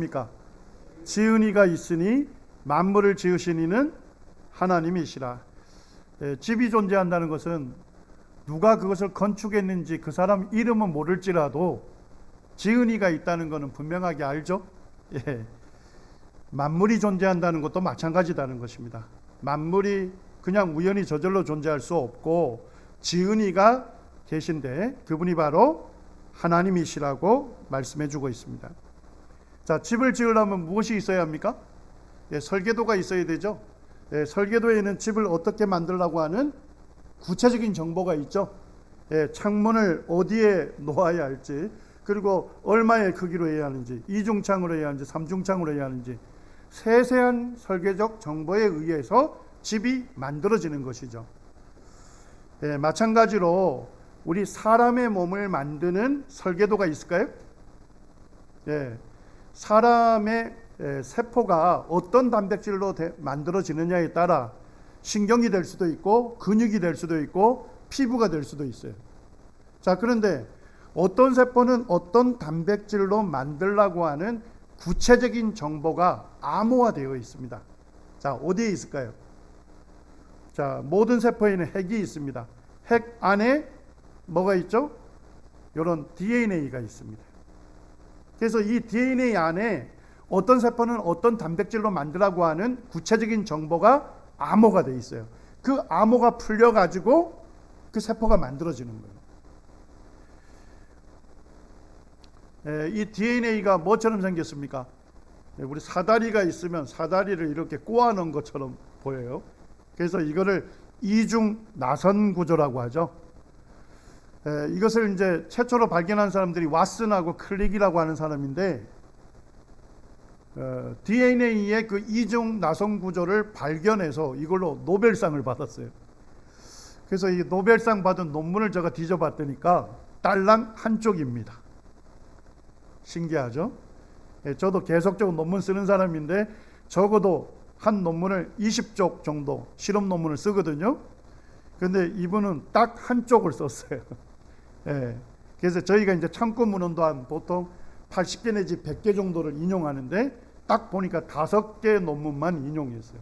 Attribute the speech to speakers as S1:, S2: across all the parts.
S1: 입니까? 지은 이가 있으니 만물을 지으신 이는 하나님이시라. 집이 존재한다는 것은 누가 그것을 건축했는지 그 사람 이름은 모를지라도 지은 이가 있다는 것은 분명하게 알죠. 예. 만물이 존재한다는 것도 마찬가지다는 것입니다. 만물이 그냥 우연히 저절로 존재할 수 없고 지은 이가 계신데 그분이 바로 하나님이시라고 말씀해 주고 있습니다. 자, 집을 지으려면 무엇이 있어야 합니까? 설계도가 있어야 되죠. 설계도에는 집을 어떻게 만들려고 하는 구체적인 정보가 있죠. 창문을 어디에 놓아야 할지, 그리고 얼마의 크기로 해야 하는지, 이중창으로 해야 하는지, 삼중창으로 해야 하는지 세세한 설계적 정보에 의해서 집이 만들어지는 것이죠. 마찬가지로 우리 사람의 몸을 만드는 설계도가 있을까요? 사람의 세포가 어떤 단백질로 만들어지느냐에 따라 신경이 될 수도 있고 근육이 될 수도 있고 피부가 될 수도 있어요. 자, 그런데 어떤 세포는 어떤 단백질로 만들라고 하는 구체적인 정보가 암호화되어 있습니다. 자, 어디에 있을까요? 자, 모든 세포에는 핵이 있습니다. 핵 안에 뭐가 있죠? 이런 DNA가 있습니다. 그래서 이 DNA 안에 어떤 세포는 어떤 단백질로 만들라고 하는 구체적인 정보가 암호가 되어 있어요. 그 암호가 풀려가지고 그 세포가 만들어지는 거예요. 이 DNA가 뭐처럼 생겼습니까? 우리 사다리가 있으면 사다리를 이렇게 꼬아놓은 것처럼 보여요. 그래서 이거를 이중 나선 구조라고 하죠. 이것을 이제 최초로 발견한 사람들이 왓슨하고 클릭이라고 하는 사람인데, DNA의 그 이중 나선 구조를 발견해서 이걸로 노벨상을 받았어요. 그래서 이 노벨상 받은 논문을 제가 뒤져봤더니까 딸랑 한쪽입니다. 신기하죠? 저도 계속적으로 논문 쓰는 사람인데 적어도 한 논문을 20쪽 정도 실험 논문을 쓰거든요. 근데 이분은 딱 한쪽을 썼어요. 그래서 저희가 이제 참고문헌도 한 보통 80개 내지 100개 정도를 인용하는데 딱 보니까 5개 논문만 인용했어요.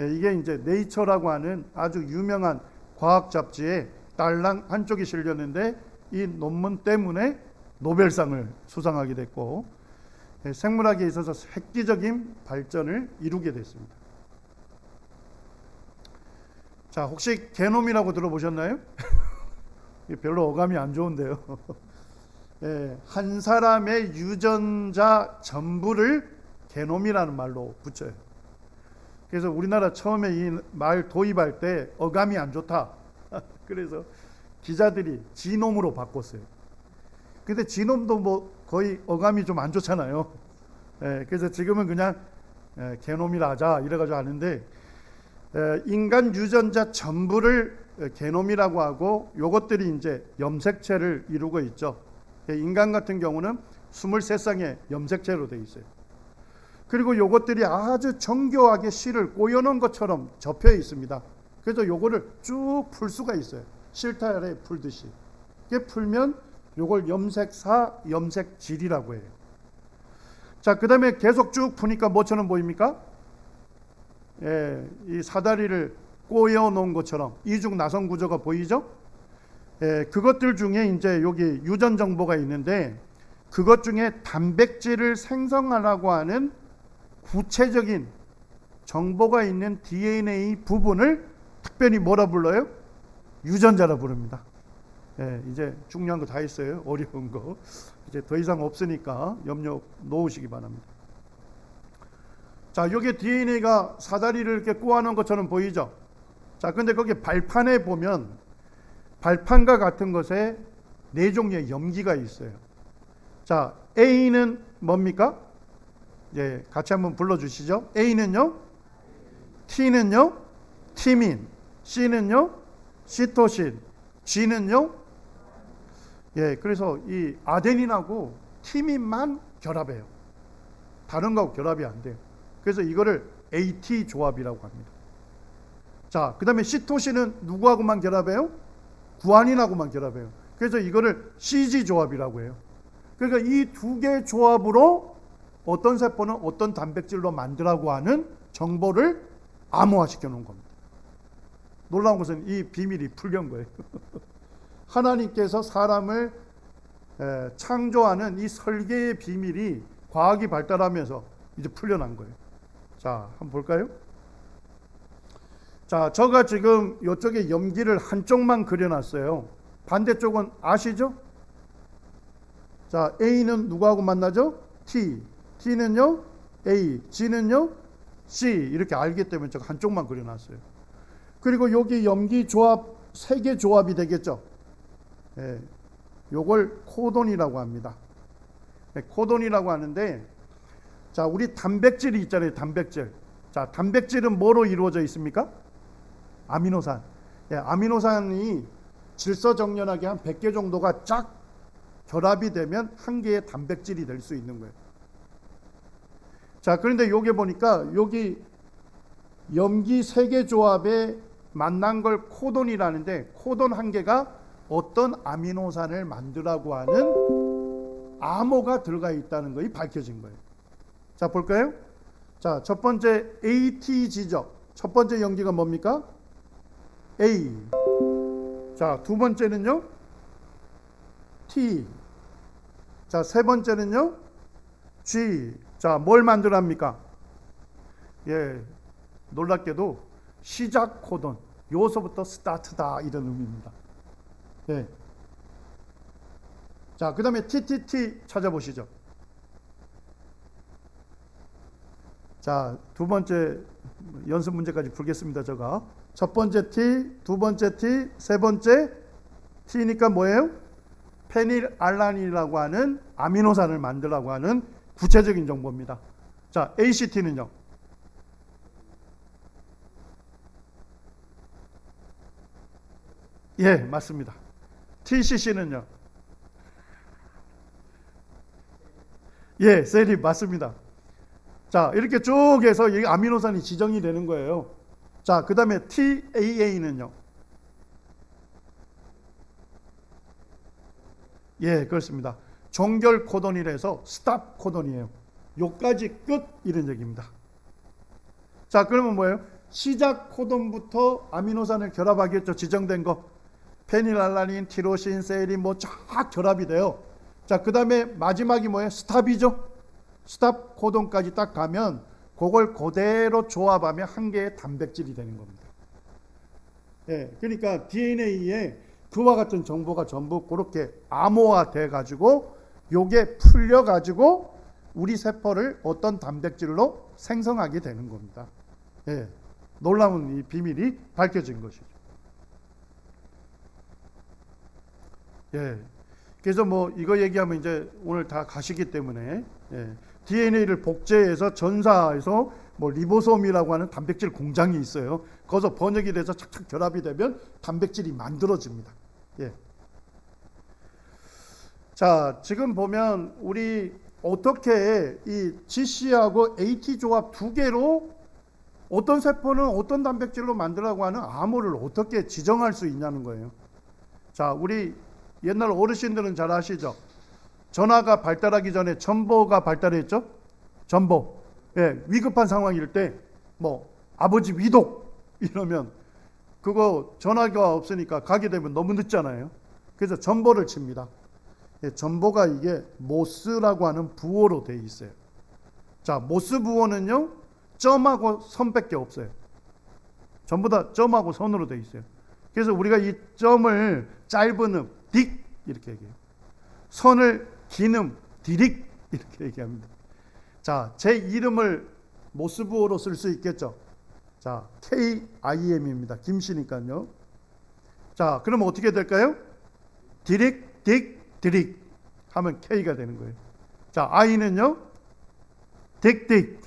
S1: 이게 이제 네이처라고 하는 아주 유명한 과학 잡지에 딸랑 한쪽이 실렸는데 이 논문 때문에 노벨상을 수상하게 됐고 생물학에 있어서 획기적인 발전을 이루게 됐습니다. 자, 혹시 게놈이라고 들어보셨나요? 별로 어감이 안 좋은데요. 한 사람의 유전자 전부를 게놈이라는 말로 붙여요. 그래서 우리나라 처음에 이 말 도입할 때 어감이 안 좋다. 그래서 기자들이 지놈으로 바꿨어요. 근데 지놈도 뭐 거의 어감이 좀 안 좋잖아요. 그래서 지금은 그냥 게놈이라 하자 이래가지고 하는데, 인간 유전자 전부를 게놈이라고 하고 요것들이 이제 염색체를 이루고 있죠. 인간 같은 경우는 23쌍의 염색체로 되어 있어요. 그리고 요것들이 아주 정교하게 실을 꼬여놓은 것처럼 접혀 있습니다. 그래서 요거를 쭉 풀 수가 있어요. 실타래 풀듯이. 이게 풀면 요걸 염색사, 염색질이라고 해요. 자, 그 다음에 계속 쭉 푸니까 뭐처럼 보입니까? 이 사다리를 꼬여 놓은 것처럼 이중 나선 구조가 보이죠? 그것들 중에 이제 여기 유전 정보가 있는데, 그것 중에 단백질을 생성하라고 하는 구체적인 정보가 있는 DNA 부분을 특별히 뭐라 불러요? 유전자라 부릅니다. 이제 중요한 거 다 했어요. 어려운 거 이제 더 이상 없으니까 염려 놓으시기 바랍니다. 자, 여기 DNA가 사다리를 이렇게 꼬아놓은 것처럼 보이죠? 자, 근데 거기 발판에 보면 발판과 같은 것에 4종류의 염기가 있어요. 자, A는 뭡니까? 같이 한번 불러주시죠. A는요, T는요, 티민, C는요, 시토신, G는요, 그래서 이 아데닌하고 티민만 결합해요. 다른 거하고 결합이 안 돼요. 그래서 이거를 AT 조합이라고 합니다. 자, 그 다음에 시토신은 누구하고만 결합해요? 구안인하고만 결합해요. 그래서 이거를 CG 조합이라고 해요. 그러니까 이 두 개 조합으로 어떤 세포는 어떤 단백질로 만들라고 하는 정보를 암호화시켜 놓은 겁니다. 놀라운 것은 이 비밀이 풀린 거예요. 하나님께서 사람을 창조하는 이 설계의 비밀이 과학이 발달하면서 이제 풀려난 거예요. 자, 한번 볼까요? 자, 제가 지금 이쪽에 염기를 한쪽만 그려놨어요. 반대쪽은 아시죠? 자, A는 누구하고 만나죠? T. T는요? A. G는요? C. 이렇게 알기 때문에 제가 한쪽만 그려놨어요. 그리고 여기 염기 조합, 세 개 조합이 되겠죠? 예, 요걸 코돈이라고 합니다. 예, 코돈이라고 하는데, 자, 우리 단백질이 있잖아요. 단백질. 자, 단백질은 뭐로 이루어져 있습니까? 아미노산. 예, 아미노산이 질서정연하게 한 100개 정도가 쫙 결합이 되면 한 개의 단백질이 될 수 있는 거예요. 자, 그런데 여기 보니까 여기 염기 세 개 조합에 만난 걸 코돈이라는데, 코돈 한 개가 어떤 아미노산을 만들라고 하는 암호가 들어가 있다는 것이 밝혀진 거예요. 자, 볼까요? 자, 첫 번째 ATG죠. 첫 번째 염기가 뭡니까? A. 자, 두 번째는요? T. 자, 세 번째는요? G. 자, 뭘 만들합니까? 예, 놀랍게도 시작 코돈, 요소부터 스타트다, 이런 의미입니다. 예. 자, 그 다음에 TTT 찾아보시죠. 자, 두 번째 연습 문제까지 풀겠습니다. 제가 첫 번째 T, 두 번째 T, 세 번째 T니까 뭐예요? 페닐알라닌이라고 하는 아미노산을 만들라고 하는 구체적인 정보입니다. 자, ACT는요? 예, 맞습니다. TCC는요? 예, 세립 맞습니다. 자, 이렇게 쭉 해서 이 아미노산이 지정이 되는 거예요. 자, 그 다음에 TAA는요? 예, 그렇습니다. 종결 코돈이라서 스탑 코돈이에요. 요까지 끝, 이런 얘기입니다. 자, 그러면 뭐예요? 시작 코돈부터 아미노산을 결합하겠죠. 지정된 거. 페닐알라닌, 티로신, 세린 뭐 쫙 결합이 돼요. 자, 그 다음에 마지막이 뭐예요? 스탑이죠. 스탑 코돈까지 딱 가면 그걸 그대로 조합하면 한 개의 단백질이 되는 겁니다. 예, 그러니까 DNA에 그와 같은 정보가 전부 그렇게 암호화 돼 가지고 요게 풀려 가지고 우리 세포를 어떤 단백질로 생성하게 되는 겁니다. 예, 놀라운 이 비밀이 밝혀진 것이죠. 예, 그래서 뭐 이거 얘기하면 이제 오늘 다 가시기 때문에, 예, DNA를 복제해서 전사해서 뭐 리보솜이라고 하는 단백질 공장이 있어요. 거기서 번역이 돼서 착착 결합이 되면 단백질이 만들어집니다. 예. 자, 지금 보면 우리 어떻게 이 GC하고 AT 조합 두 개로 어떤 세포는 어떤 단백질로 만들라고 하는 암호를 어떻게 지정할 수 있냐는 거예요. 자, 우리 옛날 어르신들은 잘 아시죠? 전화가 발달하기 전에 전보가 발달했죠? 전보. 예, 위급한 상황일 때 뭐 아버지 위독 이러면 그거 전화가 없으니까 가게 되면 너무 늦잖아요. 그래서 전보를 칩니다. 예, 전보가 이게 모스라고 하는 부호로 되어 있어요. 자, 모스 부호는요, 점하고 선밖에 없어요. 전부 다 점하고 선으로 되어 있어요. 그래서 우리가 이 점을 짧은 음, 딕 이렇게 얘기해요. 선을 긴 음, 디릭 이렇게 얘기합니다. 자, 제 이름을 모스부호로 쓸 수 있겠죠. 자, KIM입니다. 김씨니까요. 자, 그러면 어떻게 될까요? 디릭, 딕, 디릭 하면 K가 되는 거예요. 자, I는요, 딕, 딕.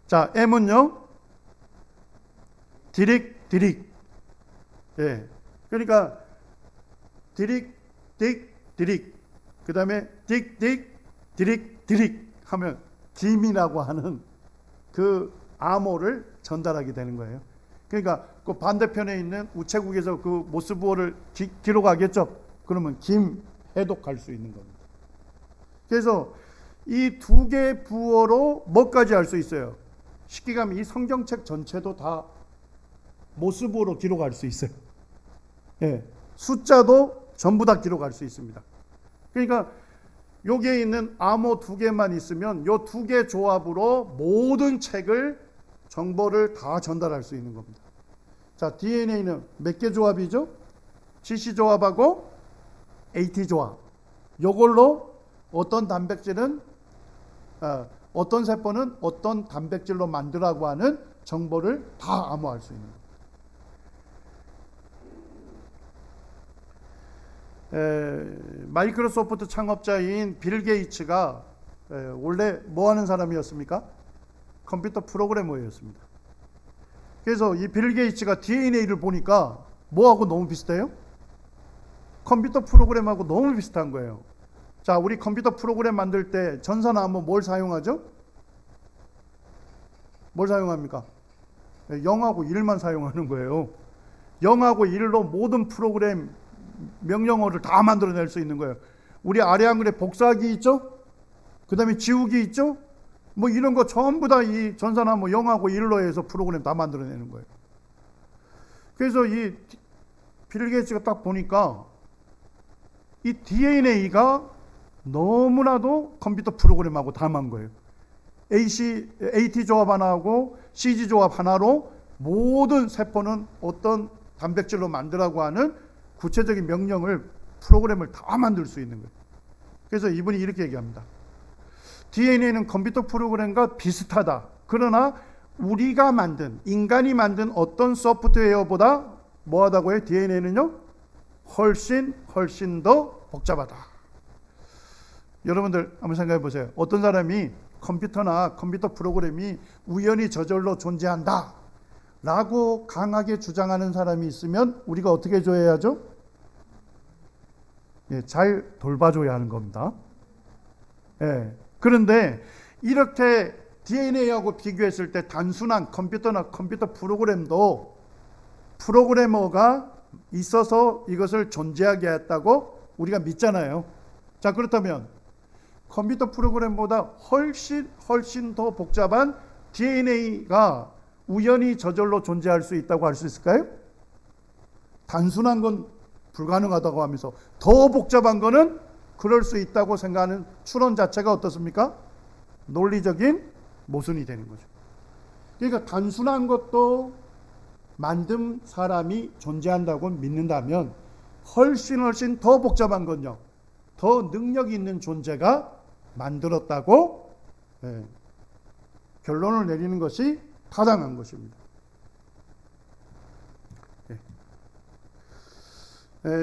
S1: 자, M은요, 디릭, 디릭. 예, 그러니까 디릭, 딕, 디릭. 그 다음에 딕, 딕, 디릭, 디릭 하면 김이라고 하는 그 암호를 전달하게 되는 거예요. 그러니까 그 반대편에 있는 우체국에서 그 모스부호를 기록하겠죠. 그러면 김 해독할 수 있는 겁니다. 그래서 이 두 개의 부호로 뭐까지 할 수 있어요? 쉽게 가면 이 성경책 전체도 다 모습으로 기록할 수 있어요. 예, 숫자도 전부 다 기록할 수 있습니다. 그러니까 여기에 있는 암호 두 개만 있으면 이 두 개 조합으로 모든 책을 정보를 다 전달할 수 있는 겁니다. 자, DNA는 몇 개 조합이죠? GC 조합하고 AT 조합. 요걸로 어떤 단백질은 어떤 세포는 어떤 단백질로 만들라고 하는 정보를 다 암호할 수 있는 겁니다. 마이크로소프트 창업자인 빌 게이츠가 원래 뭐 하는 사람이었습니까? 컴퓨터 프로그래머였습니다. 그래서 이 빌 게이츠가 DNA를 보니까 뭐하고 너무 비슷해요? 컴퓨터 프로그램하고 너무 비슷한 거예요. 자, 우리 컴퓨터 프로그램 만들 때 전산화하면 뭘 사용하죠? 뭘 사용합니까? 0하고 1만 사용하는 거예요. 0하고 1로 모든 프로그램 명령어를 다 만들어낼 수 있는 거예요. 우리 아래 한글에 복사하기 있죠? 그 다음에 지우기 있죠? 뭐 이런 거 전부 다 이 전산화 뭐 0하고 1로 해서 프로그램 다 만들어내는 거예요. 그래서 이 빌 게이츠가 딱 보니까 이 DNA가 너무나도 컴퓨터 프로그램하고 닮은 거예요. AT 조합 하나하고 CG 조합 하나로 모든 세포는 어떤 단백질로 만들라고 하는 구체적인 명령을 프로그램을 다 만들 수 있는 거예요. 그래서 이분이 이렇게 얘기합니다. DNA는 컴퓨터 프로그램과 비슷하다. 그러나 우리가 만든 인간이 만든 어떤 소프트웨어보다 뭐하다고요? DNA는요? 훨씬 더 복잡하다. 여러분들 한번 생각해 보세요. 어떤 사람이 컴퓨터나 컴퓨터 프로그램이 우연히 저절로 존재한다 라고 강하게 주장하는 사람이 있으면 우리가 어떻게 해줘야죠? 예, 잘 돌봐줘야 하는 겁니다. 예, 그런데 이렇게 DNA하고 비교했을 때 단순한 컴퓨터나 컴퓨터 프로그램도 프로그래머가 있어서 이것을 존재하게 했다고 우리가 믿잖아요. 자, 그렇다면 컴퓨터 프로그램보다 훨씬 더 복잡한 DNA가 우연히 저절로 존재할 수 있다고 할 수 있을까요? 단순한 건 불가능하다고 하면서 더 복잡한 거는 그럴 수 있다고 생각하는 추론 자체가 어떻습니까? 논리적인 모순이 되는 거죠. 그러니까 단순한 것도 만든 사람이 존재한다고 믿는다면 훨씬 더 복잡한 건요, 더 능력이 있는 존재가 만들었다고 결론을 내리는 것이 타당한 것입니다.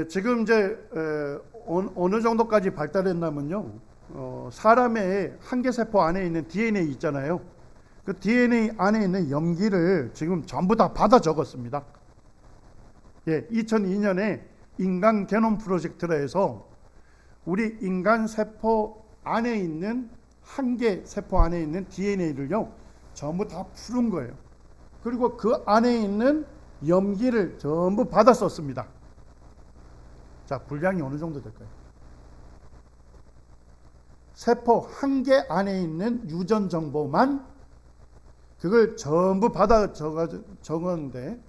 S1: 지금 이제 어느 정도까지 발달했냐면요, 사람의 한계세포 안에 있는 DNA 있잖아요. 그 DNA 안에 있는 염기를 지금 전부 다 받아 적었습니다. 2002년에 인간 게놈 프로젝트라 해서 우리 인간 세포 안에 있는 한계 세포 안에 있는 DNA를요 전부 다 푸는 거예요. 그리고 그 안에 있는 염기를 전부 받아 썼습니다. 자, 분량이 어느 정도 될까요? 세포 한계 안에 있는 유전 정보만 그걸 전부 받아 적었는데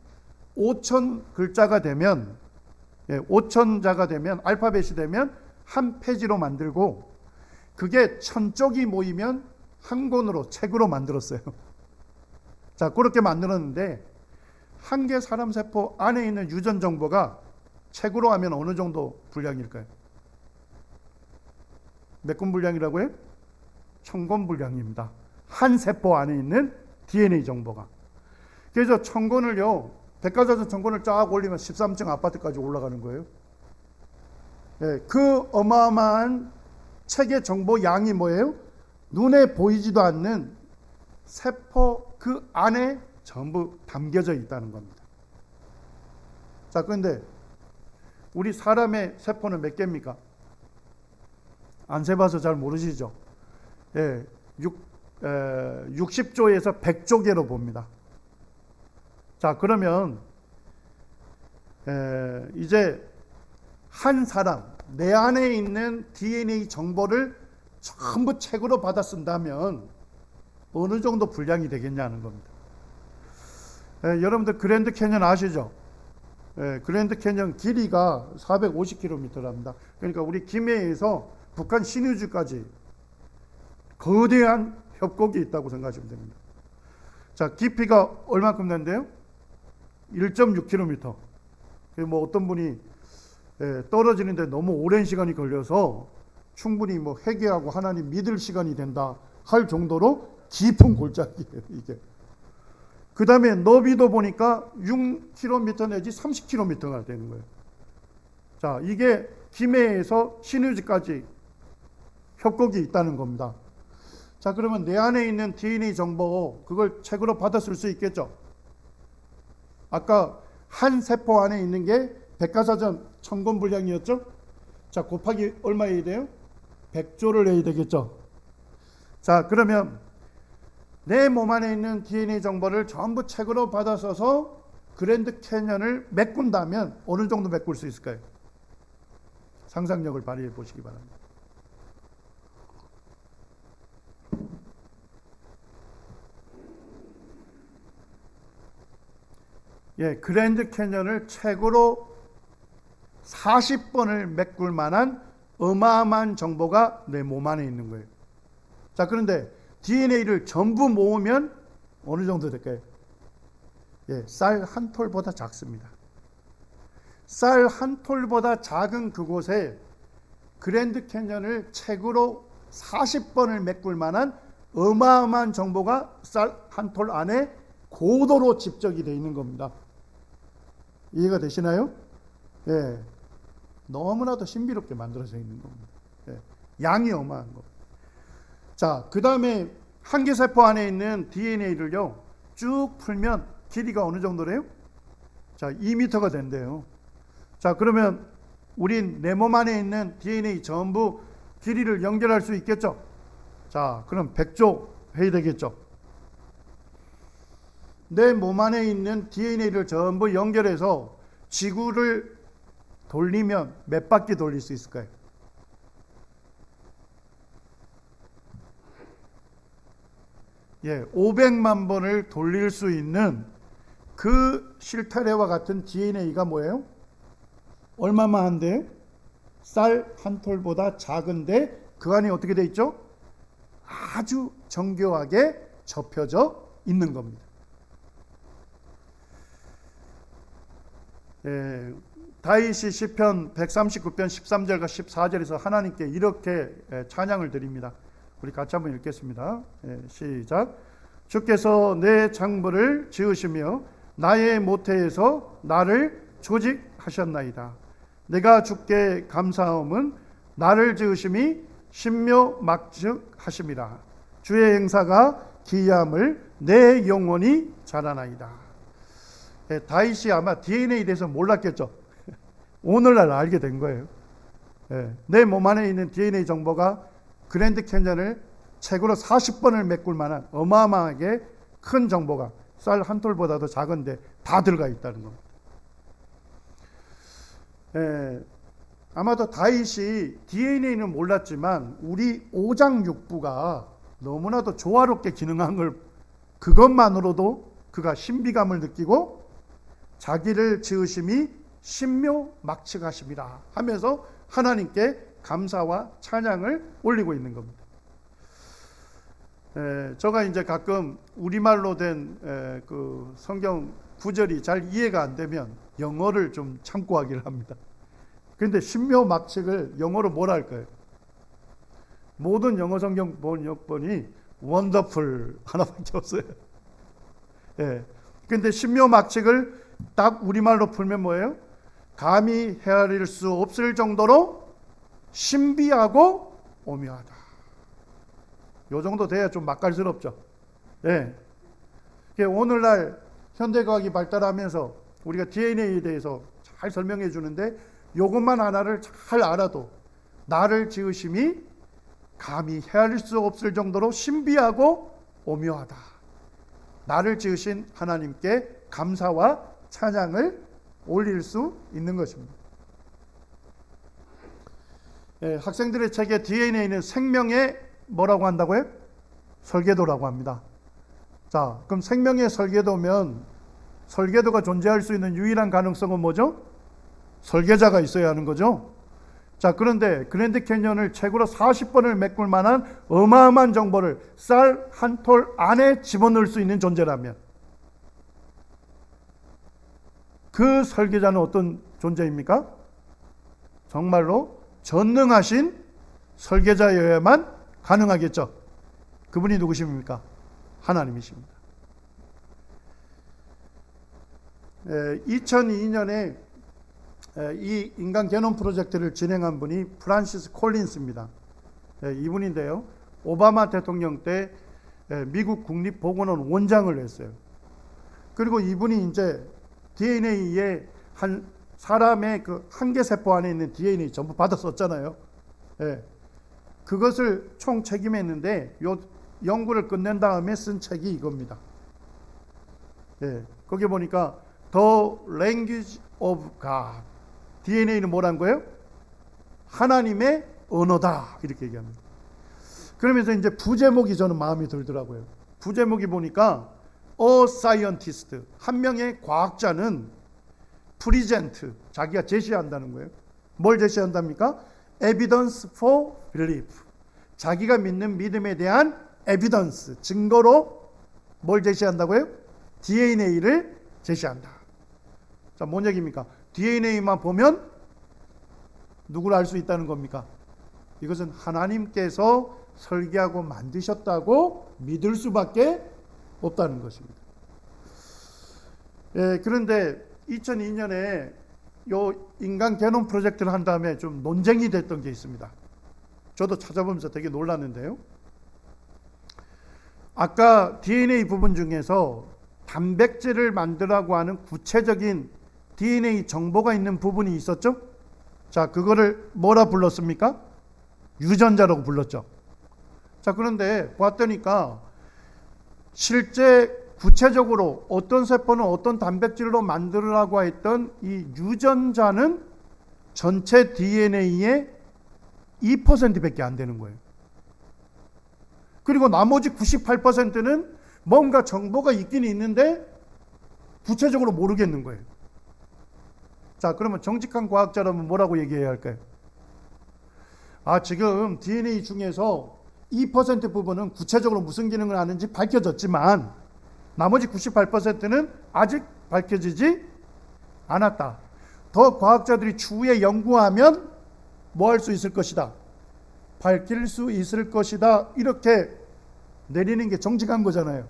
S1: 5,000글자가 되면 5,000자가 되면 알파벳이 되면 한 페이지로 만들고 그게 1,000쪽이 모이면 한 권으로 책으로 만들었어요. 자, 그렇게 만들었는데 한 개 사람 세포 안에 있는 유전 정보가 책으로 하면 어느 정도 분량일까요? 몇 권 분량이라고요? 1,000권 분량입니다. 한 세포 안에 있는 DNA 정보가. 그래서 1,000권을요, 백과사전 1,000권을 쫙 올리면 13층 아파트까지 올라가는 거예요. 그 어마어마한 책의 정보 양이 뭐예요? 눈에 보이지도 않는 세포 그 안에 전부 담겨져 있다는 겁니다. 자, 그런데 우리 사람의 세포는 몇 개입니까? 안 세봐서 잘 모르시죠? 60조에서 100조 개로 봅니다. 자, 그러면 이제 한 사람, 내 안에 있는 DNA 정보를 전부 책으로 받아 쓴다면 어느 정도 분량이 되겠냐는 겁니다. 여러분들 그랜드 캐년 아시죠? 그랜드 캐년 길이가 450km랍니다. 그러니까 우리 김해에서 북한 신의주까지 거대한 협곡이 있다고 생각하시면 됩니다. 자, 깊이가 얼마큼 된대요? 1.6km. 뭐 어떤 분이 떨어지는데 너무 오랜 시간이 걸려서 충분히 뭐 회개하고 하나님 믿을 시간이 된다 할 정도로 깊은 골짜기예요, 이게. 그 다음에 너비도 보니까 6km 내지 30km가 되는 거예요. 자, 이게 김해에서 신의주까지 협곡이 있다는 겁니다. 자, 그러면 내 안에 있는 DNA 정보, 그걸 책으로 받아 쓸 수 있겠죠? 아까 한 세포 안에 있는 게 백과사전 1000권 분량이었죠? 자, 곱하기 얼마 해야 돼요? 100조를 해야 되겠죠? 자, 그러면 내 몸 안에 있는 DNA 정보를 전부 책으로 받아 써서 그랜드 캐년을 메꾼다면 어느 정도 메꿀 수 있을까요? 상상력을 발휘해 보시기 바랍니다. 그랜드 캐년을 책으로 40번을 메꿀 만한 어마어마한 정보가 내 몸 안에 있는 거예요. 자, 그런데 DNA를 전부 모으면 어느 정도 될까요? 쌀 한 톨보다 작습니다. 쌀 한 톨보다 작은 그곳에 그랜드 캐년을 책으로 40번을 메꿀 만한 어마어마한 정보가 쌀 한 톨 안에 고도로 집적이 되어 있는 겁니다. 이해가 되시나요? 너무나도 신비롭게 만들어져 있는 겁니다. 양이 어마한 겁니다. 자, 그 다음에 한 개 세포 안에 있는 DNA를요 쭉 풀면 길이가 어느 정도래요? 자, 2m가 된대요. 자, 그러면 우린 내 몸 안에 있는 DNA 전부 길이를 연결할 수 있겠죠? 자, 그럼 100조 해야 되겠죠? 내 몸 안에 있는 DNA를 전부 연결해서 지구를 돌리면 몇 바퀴 돌릴 수 있을까요? 500만 번을 돌릴 수 있는 그 실타래와 같은 DNA가 뭐예요? 얼마만 한데요? 쌀 한 톨보다 작은데 그 안에 어떻게 돼 있죠? 아주 정교하게 접혀져 있는 겁니다. 다윗이 시편 139편 13절과 14절에서 하나님께 이렇게 찬양을 드립니다. 우리 같이 한번 읽겠습니다. 시작. 주께서 내 장부를 지으시며 나의 모태에서 나를 조직하셨나이다. 내가 주께 감사함은 나를 지으심이 신묘막측하심이라. 주의 행사가 기이함을 내 영혼이 자라나이다. 다윗이 아마 DNA에 대해서 몰랐겠죠. 오늘날 알게 된 거예요. 내 몸 안에 있는 DNA 정보가 그랜드 캐년을 책으로 40번을 메꿀 만한 어마어마하게 큰 정보가 쌀 한 톨보다도 작은데 다 들어가 있다는 겁니다. 아마도 다윗이 DNA는 몰랐지만 우리 오장육부가 너무나도 조화롭게 기능한 걸 그것만으로도 그가 신비감을 느끼고 자기를 지으심이 신묘막측하심이라 하면서 하나님께 감사와 찬양을 올리고 있는 겁니다. 제가 이제 가끔 우리말로 된 그 성경 구절이 잘 이해가 안 되면 영어를 좀 참고하기를 합니다. 그런데 신묘막측을 영어로 뭐라 할까요? 모든 영어 성경 번역본이 원더풀 하나밖에 없어요. 그런데 신묘막측을 딱 우리말로 풀면 뭐예요? 감히 헤아릴 수 없을 정도로 신비하고 오묘하다. 요 정도 돼야 좀 맛깔스럽죠. 오늘날 현대과학이 발달하면서 우리가 DNA에 대해서 잘 설명해 주는데 요것만 하나를 잘 알아도 나를 지으심이 감히 헤아릴 수 없을 정도로 신비하고 오묘하다. 나를 지으신 하나님께 감사와 찬양을 올릴 수 있는 것입니다. 학생들의 책에 DNA는 생명의 뭐라고 한다고요? 설계도라고 합니다. 자, 그럼 생명의 설계도면 설계도가 존재할 수 있는 유일한 가능성은 뭐죠? 설계자가 있어야 하는 거죠. 자, 그런데 그랜드 캐년을 책으로 40번을 메꿀 만한 어마어마한 정보를 쌀 한 톨 안에 집어넣을 수 있는 존재라면 그 설계자는 어떤 존재입니까? 정말로 전능하신 설계자여야만 가능하겠죠. 그분이 누구십니까? 하나님이십니다. 2002년에 이 인간 게놈 프로젝트를 진행한 분이 프란시스 콜린스입니다. 이분인데요, 오바마 대통령 때 미국 국립보건원 원장을 했어요. 그리고 이분이 이제 DNA에 한 사람의 그 한계 세포 안에 있는 DNA 전부 받았었잖아요. 그것을 총 책임했는데 요 연구를 끝낸 다음에 쓴 책이 이겁니다. 거기 보니까 The Language of God. DNA는 뭐란 거예요? 하나님의 언어다, 이렇게 얘기합니다. 그러면서 이제 부제목이 저는 마음에 들더라고요. 부제목이 보니까 A Scientist, 한 명의 과학자는 present, 자기가 제시한다는 거예요. 뭘 제시한답니까? Evidence for belief, 자기가 믿는 믿음에 대한 evidence, 증거로 뭘 제시한다고요? DNA를 제시한다. 자, 뭔 얘기입니까? DNA만 보면 누구를 알 수 있다는 겁니까? 이것은 하나님께서 설계하고 만드셨다고 믿을 수밖에 없다는 것입니다. 그런데 2002년에 요 인간 게놈 프로젝트를 한 다음에 좀 논쟁이 됐던 게 있습니다. 저도 찾아보면서 되게 놀랐는데요. 아까 DNA 부분 중에서 단백질을 만들라고 하는 구체적인 DNA 정보가 있는 부분이 있었죠? 자, 그거를 뭐라 불렀습니까? 유전자라고 불렀죠. 자, 그런데 봤더니까 실제 구체적으로 어떤 세포는 어떤 단백질로 만들으라고 했던 이 유전자는 전체 DNA의 2%밖에 안 되는 거예요. 그리고 나머지 98%는 뭔가 정보가 있긴 있는데 구체적으로 모르겠는 거예요. 자, 그러면 정직한 과학자라면 뭐라고 얘기해야 할까요? 아, 지금 DNA 중에서 2% 부분은 구체적으로 무슨 기능을 하는지 밝혀졌지만 나머지 98%는 아직 밝혀지지 않았다. 더 과학자들이 추후에 연구하면 뭐 할 수 있을 것이다, 밝힐 수 있을 것이다, 이렇게 내리는 게 정직한 거잖아요.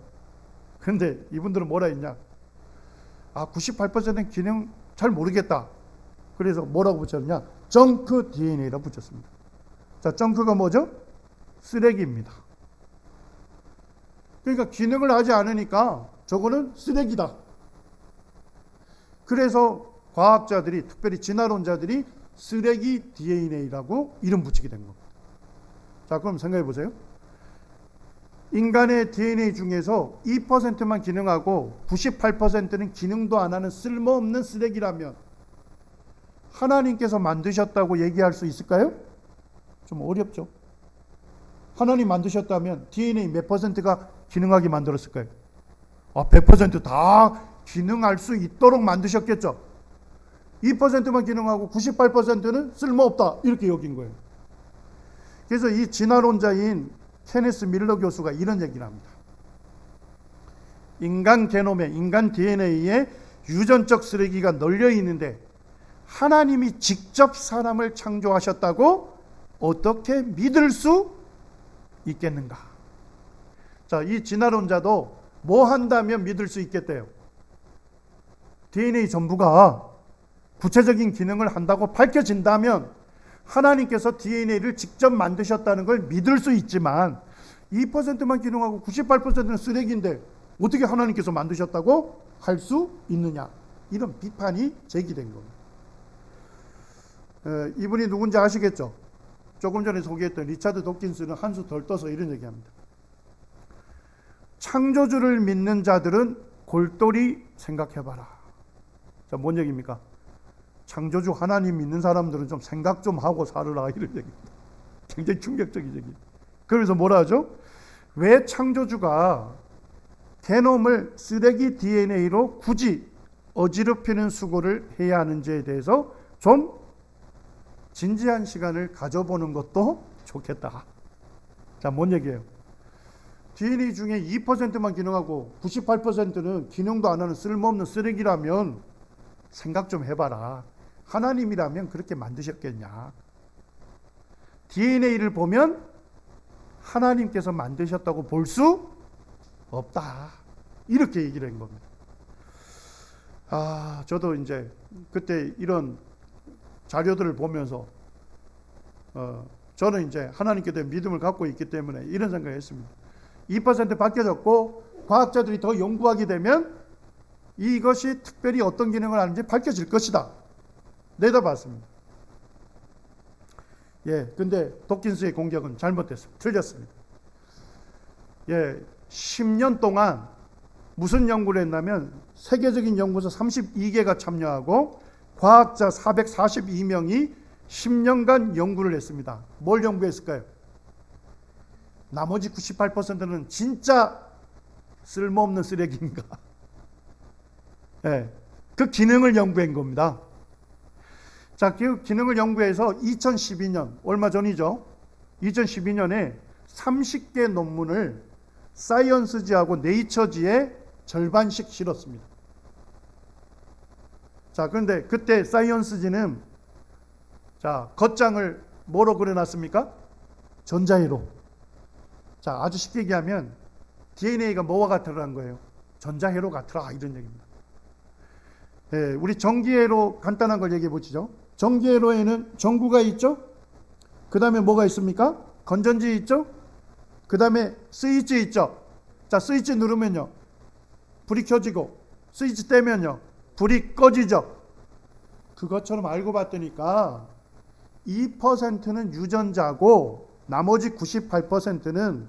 S1: 그런데 이분들은 뭐라 했냐? 아, 98%는 기능 잘 모르겠다. 그래서 뭐라고 붙였냐? 정크 DNA라고 붙였습니다. 자, 정크가 뭐죠? 쓰레기입니다. 그러니까 기능을 하지 않으니까 저거는 쓰레기다. 그래서 과학자들이, 특별히 진화론자들이 쓰레기 DNA라고 이름 붙이게 된 겁니다. 자, 그럼 생각해 보세요. 인간의 DNA 중에서 2%만 기능하고 98%는 기능도 안 하는 쓸모없는 쓰레기라면 하나님께서 만드셨다고 얘기할 수 있을까요? 좀 어렵죠. 하나님 만드셨다면 DNA 몇 %가 기능하게 만들었을까요? 100% 다 기능할 수 있도록 만드셨겠죠. 2%만 기능하고 98%는 쓸모없다, 이렇게 여긴 거예요. 그래서 이 진화론자인 케네스 밀러 교수가 이런 얘기를 합니다. 인간 게놈에, 인간 DNA에 유전적 쓰레기가 널려 있는데 하나님이 직접 사람을 창조하셨다고 어떻게 믿을 수 있겠는가? 자, 이 진화론자도 뭐 한다면 믿을 수 있겠대요? DNA 전부가 구체적인 기능을 한다고 밝혀진다면 하나님께서 DNA를 직접 만드셨다는 걸 믿을 수 있지만 2%만 기능하고 98%는 쓰레기인데 어떻게 하나님께서 만드셨다고 할 수 있느냐, 이런 비판이 제기된 겁니다. 이분이 누군지 아시겠죠? 조금 전에 소개했던 리차드 도킨스는 한 수 덜 떠서 이런 얘기합니다. 창조주를 믿는 자들은 골똘히 생각해봐라. 자, 뭔 얘기입니까? 창조주 하나님 믿는 사람들은 좀 생각 좀 하고 살으라 이런 얘기입니다. 굉장히 충격적인 얘기. 그래서 뭐라 하죠? 왜 창조주가 게놈을 쓰레기 DNA로 굳이 어지럽히는 수고를 해야 하는지에 대해서 좀 진지한 시간을 가져보는 것도 좋겠다. 자, 뭔 얘기예요? DNA 중에 2%만 기능하고 98%는 기능도 안 하는 쓸모없는 쓰레기라면 생각 좀 해봐라. 하나님이라면 그렇게 만드셨겠냐? DNA를 보면 하나님께서 만드셨다고 볼 수 없다. 이렇게 얘기를 한 겁니다. 저도 이제 그때 이런 자료들을 보면서 저는 이제 하나님께 대한 믿음을 갖고 있기 때문에 이런 생각을 했습니다. 2% 밝혀졌고 과학자들이 더 연구하게 되면 이것이 특별히 어떤 기능을 하는지 밝혀질 것이다. 내다봤습니다. 근데 도킨스의 공격은 잘못됐습니다. 틀렸습니다. 10년 동안 무슨 연구를 했냐면 세계적인 연구소 32개가 참여하고 과학자 442명이 10년간 연구를 했습니다. 뭘 연구했을까요? 나머지 98%는 진짜 쓸모없는 쓰레기인가? 그 기능을 연구한 겁니다. 자, 그 기능을 연구해서 2012년, 얼마 전이죠. 2012년에 30개 논문을 사이언스지하고 네이처지에 절반씩 실었습니다. 자, 그런데 그때 사이언스지는 겉장을 뭐로 그려놨습니까? 전자회로. 자, 아주 쉽게 얘기하면 DNA가 뭐와 같으라는 거예요? 전자회로 같으라 이런 얘기입니다. 우리 전기회로 간단한 걸 얘기해 보시죠. 전기회로에는 전구가 있죠? 그 다음에 뭐가 있습니까? 건전지 있죠? 그 다음에 스위치 있죠? 자, 스위치 누르면요, 불이 켜지고, 스위치 떼면요, 불이 꺼지죠? 그것처럼 알고 봤더니까 2%는 유전자고 나머지 98%는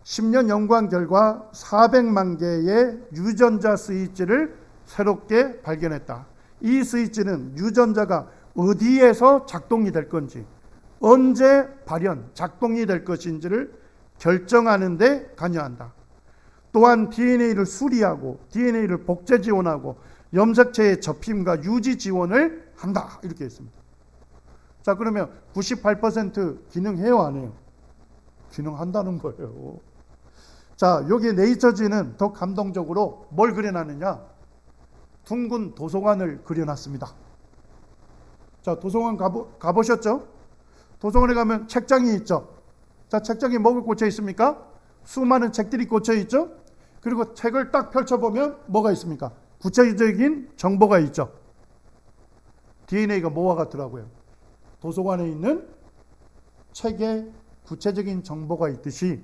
S1: 10년 연구한 결과 400만 개의 유전자 스위치를 새롭게 발견했다. 이 스위치는 유전자가 어디에서 작동이 될 건지, 언제 발현, 작동이 될 것인지를 결정하는 데 관여한다. 또한 DNA를 수리하고 DNA를 복제 지원하고 염색체의 접힘과 유지 지원을 한다. 이렇게 했습니다. 자, 그러면 98% 기능해요, 안 해요? 기능한다는 거예요. 자, 여기 네이처지는 더 감동적으로 뭘 그려놨느냐? 둥근 도서관을 그려놨습니다. 자, 도서관 가보셨죠? 도서관에 가면 책장이 있죠. 자, 책장에 뭐가 꽂혀 있습니까? 수많은 책들이 꽂혀 있죠. 그리고 책을 딱 펼쳐보면 뭐가 있습니까? 구체적인 정보가 있죠. DNA가 뭐와 같더라고요? 도서관에 있는 책에 구체적인 정보가 있듯이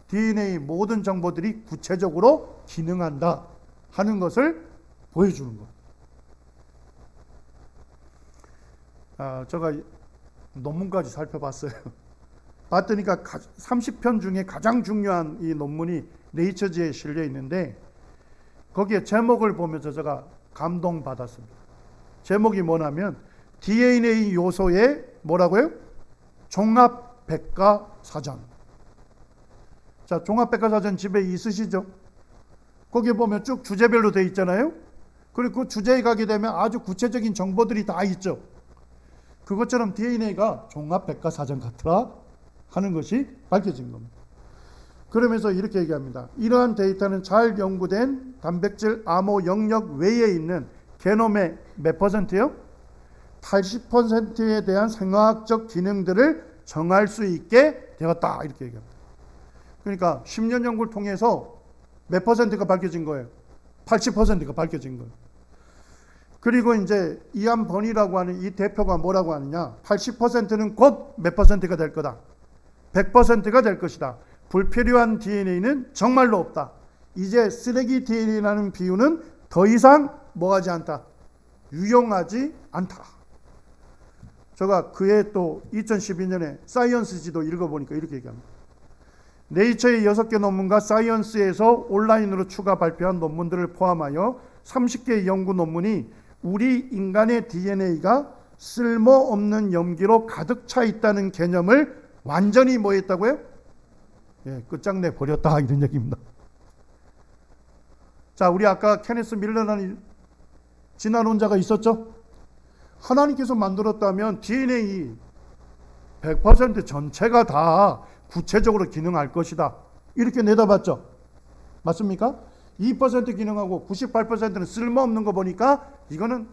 S1: DNA 모든 정보들이 구체적으로 기능한다 하는 것을 보여주는 것. 제가 논문까지 살펴봤어요. 봤더니까 30편 중에 가장 중요한 이 논문이 네이처지에 실려 있는데 거기에 제목을 보면서 제가 감동받았습니다. 제목이 뭐냐면 DNA 요소의 뭐라고요? 종합백과사전. 자, 종합백과사전 집에 있으시죠? 거기에 보면 쭉 주제별로 되어 있잖아요. 그리고 그 주제에 가게 되면 아주 구체적인 정보들이 다 있죠. 그것처럼 DNA가 종합백과사전 같더라 하는 것이 밝혀진 겁니다. 그러면서 이렇게 얘기합니다. 이러한 데이터는 잘 연구된 단백질 암호 영역 외에 있는 게놈의 몇 %요? 80%에 대한 생화학적 기능들을 정할 수 있게 되었다. 이렇게 얘기합니다. 그러니까 10년 연구를 통해서 몇 %가 밝혀진 거예요? 80%가 밝혀진 거예요. 그리고 이제 이안 버니라고 하는 이 대표가 뭐라고 하느냐? 80%는 곧 몇 %가 될 거다. 100%가 될 것이다. 불필요한 DNA는 정말로 없다. 이제 쓰레기 DNA라는 비유는 더 이상 뭐하지 않다. 유용하지 않다. 제가 그해 또 2012년에 사이언스지도 읽어보니까 이렇게 얘기합니다. 네이처의 6개 논문과 사이언스에서 온라인으로 추가 발표한 논문들을 포함하여 30개의 연구 논문이 우리 인간의 DNA가 쓸모없는 염기로 가득 차 있다는 개념을 완전히 뭐 했다고요? 끝장내 버렸다, 이런 얘기입니다. 자, 우리 아까 케네스 밀러라는 진화론자가 있었죠? 하나님께서 만들었다면 DNA 100% 전체가 다 구체적으로 기능할 것이다, 이렇게 내다봤죠. 맞습니까? 2% 기능하고 98%는 쓸모없는 거 보니까 이거는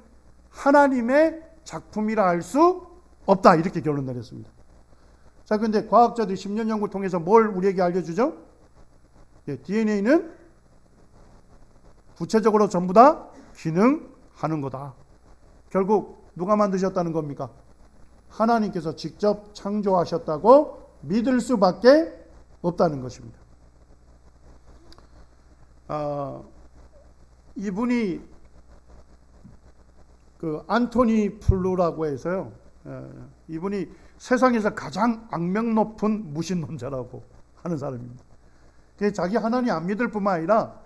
S1: 하나님의 작품이라 할 수 없다, 이렇게 결론 내렸습니다. 자, 근데 과학자들이 10년 연구를 통해서 뭘 우리에게 알려주죠? DNA는 구체적으로 전부 다 기능하는 거다. 결국 누가 만드셨다는 겁니까? 하나님께서 직접 창조하셨다고 믿을 수밖에 없다는 것입니다. 이분이 그 안토니 플루라고 해서요, 이분이 세상에서 가장 악명 높은 무신론자라고 하는 사람입니다. 자기 하나님 안 믿을 뿐만 아니라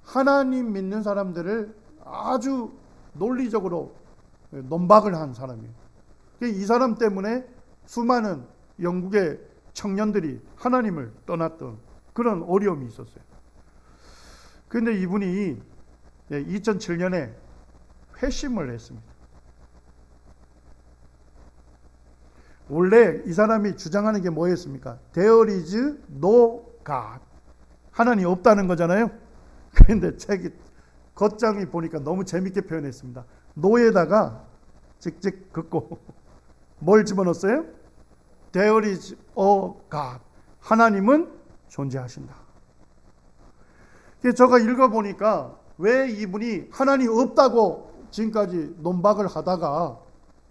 S1: 하나님 믿는 사람들을 아주 논리적으로 논박을 한 사람이에요. 이 사람 때문에 수많은 영국의 청년들이 하나님을 떠났던 그런 어려움이 있었어요. 그런데 이분이 2007년에 회심을 했습니다. 원래 이 사람이 주장하는 게 뭐였습니까? There is no God. 하나님 없다는 거잖아요. 그런데 책이 겉장이 보니까 너무 재밌게 표현했습니다. 노에다가 찍찍 긋고 뭘 집어넣었어요? There is a God. 하나님은 존재하신다. 제가 읽어보니까 왜 이분이 하나님 없다고 지금까지 논박을 하다가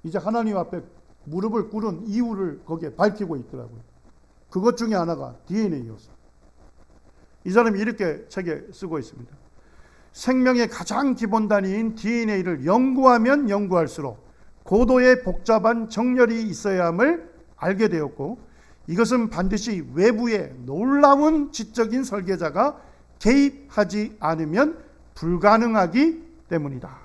S1: 이제 하나님 앞에 무릎을 꿇은 이유를 거기에 밝히고 있더라고요. 그것 중에 하나가 DNA였어요. 이 사람이 이렇게 책에 쓰고 있습니다. 생명의 가장 기본 단위인 DNA를 연구하면 연구할수록 고도의 복잡한 정렬이 있어야 함을 알게 되었고, 이것은 반드시 외부의 놀라운 지적인 설계자가 개입하지 않으면 불가능하기 때문이다.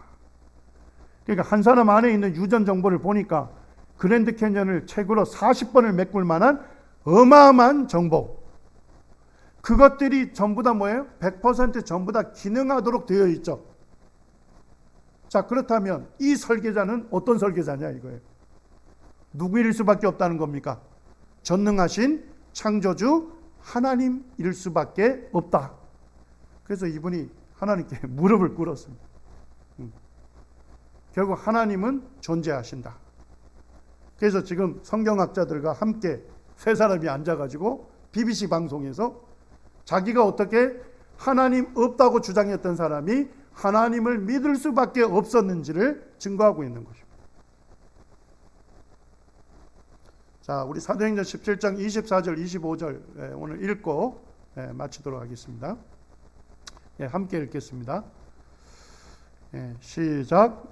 S1: 그러니까 한 사람 안에 있는 유전 정보를 보니까 그랜드 캐년을 책으로 40번을 메꿀 만한 어마어마한 정보, 그것들이 전부 다 뭐예요? 100% 전부 다 기능하도록 되어 있죠. 자, 그렇다면 이 설계자는 어떤 설계자냐 이거예요. 누구일 수밖에 없다는 겁니까? 전능하신 창조주 하나님일 수밖에 없다. 그래서 이분이 하나님께 무릎을 꿇었습니다. 결국 하나님은 존재하신다. 그래서 지금 성경학자들과 함께 세 사람이 앉아가지고 BBC 방송에서 자기가 어떻게 하나님 없다고 주장했던 사람이 하나님을 믿을 수밖에 없었는지를 증거하고 있는 것입니다. 자, 우리 사도행전 17장 24절 25절 오늘 읽고 마치도록 하겠습니다. 함께 읽겠습니다. 시작.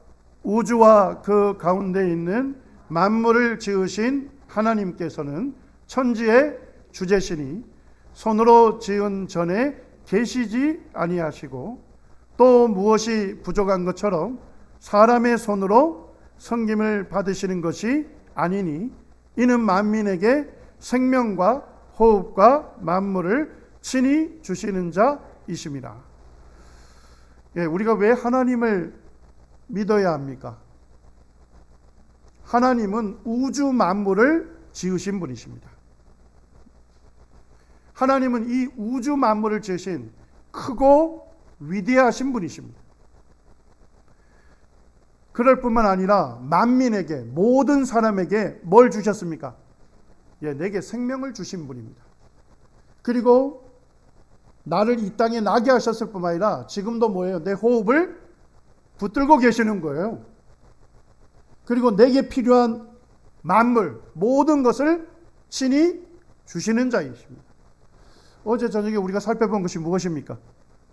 S1: 우주와 그 가운데 있는 만물을 지으신 하나님께서는 천지의 주제시니 손으로 지은 전에 계시지 아니하시고 또 무엇이 부족한 것처럼 사람의 손으로 섬김을 받으시는 것이 아니니 이는 만민에게 생명과 호흡과 만물을 친히 주시는 자이심이라. 우리가 왜 하나님을 믿어야 합니까? 하나님은 우주 만물을 지으신 분이십니다. 하나님은 이 우주 만물을 지으신 크고 위대하신 분이십니다. 그럴 뿐만 아니라 만민에게, 모든 사람에게 뭘 주셨습니까? 내게 생명을 주신 분입니다. 그리고 나를 이 땅에 나게 하셨을 뿐만 아니라 지금도 뭐예요? 내 호흡을 붙들고 계시는 거예요. 그리고 내게 필요한 만물, 모든 것을 친히 주시는 자이십니다. 어제 저녁에 우리가 살펴본 것이 무엇입니까?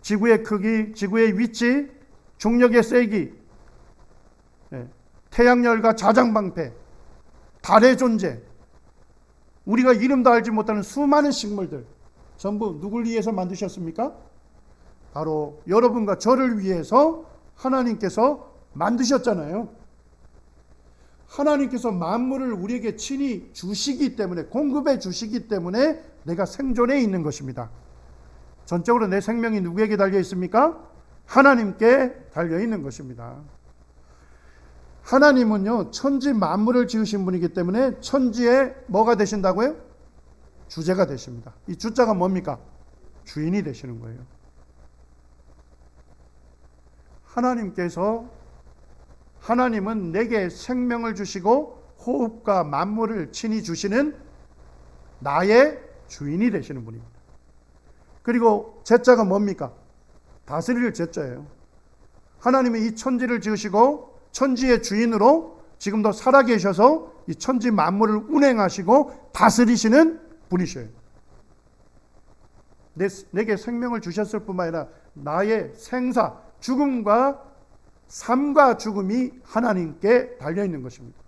S1: 지구의 크기, 지구의 위치, 중력의 세기, 태양열과 자장방패, 달의 존재, 우리가 이름도 알지 못하는 수많은 식물들, 전부 누굴 위해서 만드셨습니까? 바로 여러분과 저를 위해서 하나님께서 만드셨잖아요. 하나님께서 만물을 우리에게 친히 주시기 때문에, 공급해 주시기 때문에 내가 생존해 있는 것입니다. 전적으로 내 생명이 누구에게 달려 있습니까? 하나님께 달려 있는 것입니다. 하나님은요, 천지 만물을 지으신 분이기 때문에 천지에 뭐가 되신다고요? 주제가 되십니다. 이 주자가 뭡니까? 주인이 되시는 거예요. 하나님은 내게 생명을 주시고 호흡과 만물을 친히 주시는 나의 주인이 되시는 분입니다. 그리고 제자가 뭡니까? 다스릴 제자예요. 하나님이 이 천지를 지으시고 천지의 주인으로 지금도 살아계셔서 이 천지 만물을 운행하시고 다스리시는 분이셔요. 내게 생명을 주셨을 뿐만 아니라 나의 생사, 죽음과 삶과 죽음이 하나님께 달려있는 것입니다.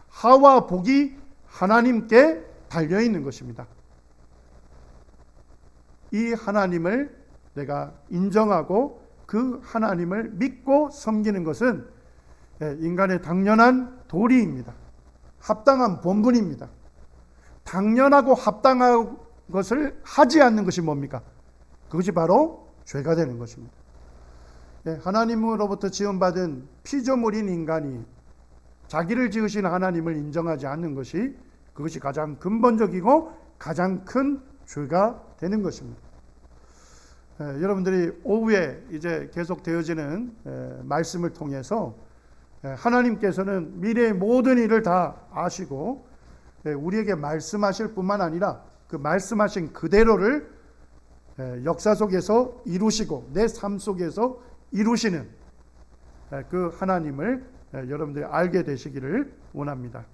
S1: 하와 복이 하나님께 달려있는 것입니다. 이 하나님을 내가 인정하고 그 하나님을 믿고 섬기는 것은 인간의 당연한 도리입니다. 합당한 본분입니다. 당연하고 합당한 것을 하지 않는 것이 뭡니까? 그것이 바로 죄가 되는 것입니다. 하나님으로부터 지원받은 피조물인 인간이 자기를 지으신 하나님을 인정하지 않는 것이, 그것이 가장 근본적이고 가장 큰 죄가 되는 것입니다. 여러분들이 오후에 이제 계속 되어지는 말씀을 통해서 하나님께서는 미래의 모든 일을 다 아시고 우리에게 말씀하실 뿐만 아니라 그 말씀하신 그대로를 역사 속에서 이루시고 내 삶 속에서 이루시는 그 하나님을 여러분들이 알게 되시기를 원합니다.